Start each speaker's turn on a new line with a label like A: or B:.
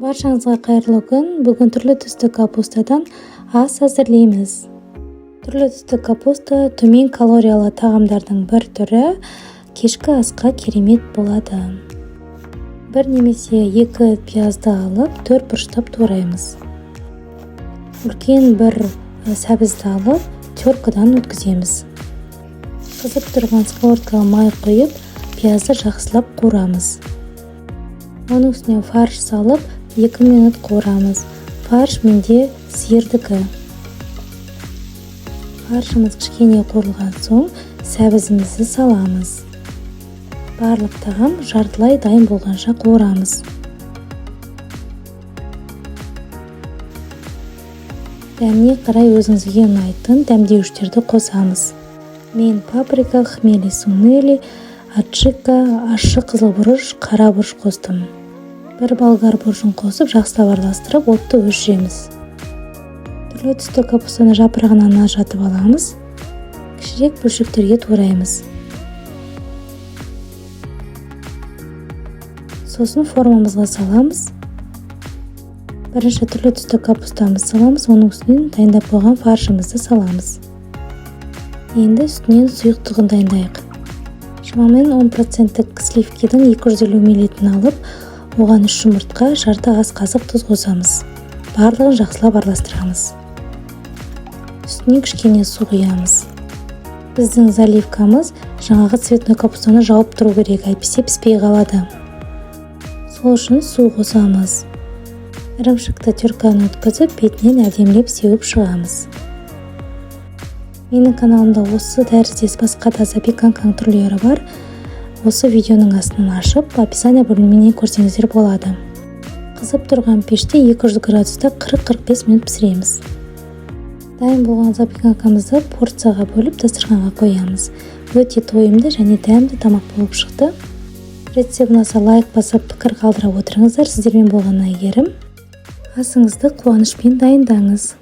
A: Баршаңызға қайырлы күн. Бүгін түрлі түсті капустадан ас әзірлейміз. Түрлі түсті капуста төмен калориялы тағамдардың бір түрі, кешкі асқа керемет болады. Бір немесе екі пиязды алып, 4 бұрыштап тураймыз. Үлкен бір сәбізді алып, теркадан өткіземіз. Қызып тұрған сковородкаға май құйып, пиязды жақсылап қуырамыз. Оның үстіне фарш салып, 2 минут қуырамыз. Фарш менде сиырдікі. Фаршымыз кішкене қуырылған соң, сәбізімізді саламыз. Барлық тағам жартылай дайын болғанша қуырамыз. Дәміне қарай өзіңізге ұнайтын дәмдеуіштерді қосамыз. Мен паприка, хмели сунели, аджика, ащы қызылбұрыш, қара бұрыш қостым. Бір болгар бұрышын қосып, жақсылап араластырып, отты өшіреміз. Түрлі түсті капустаны жапырағынан ажыратып аламыз. Кішірек бөлшектерге тураймыз. Сосын формамызға саламыз. Бірінші түрлі түсті капустамызды саламыз, оның үстінен дайындап қойған фаршымызды саламыз. Енді үстінен сұйықтығын дайындайық. Шамамен 10% сливкидің 250 мл алып, оған 3 жұмыртқа, жарты ас қасық тұз қосамыз. Барлығын жақсылап араластырамыз. Үстінен кішкене су құямыз. Біздің заливкамыз жаңағы цветной капустаны жауып тұру керек, әйтпесе піспей қалады. Сол үшін су қосамыз. Ірімшікті теркадан өткізіп, бетінен әдемілеп сеуіп шығамыз. Менің каналымда осы тәріздес басқа да запеканканың түрлері бар. Осы видеоның астынан ашып, описание бөлімінен көрсеңіздер болады. Қызып тұрған пеште 200 градуста 40-45 минут пісіреміз. Дайын болған запеканкамызды порцияға бөліп дастарханға қоямыз. Өте тойымды және дәмді тамақ болып шықты. Рецепт ұнаса лайк басып, пікір қалдырып отырыңыздар. Сіздермен болғаннан ерім. Асыңызды қуанышпен дайындаңыз.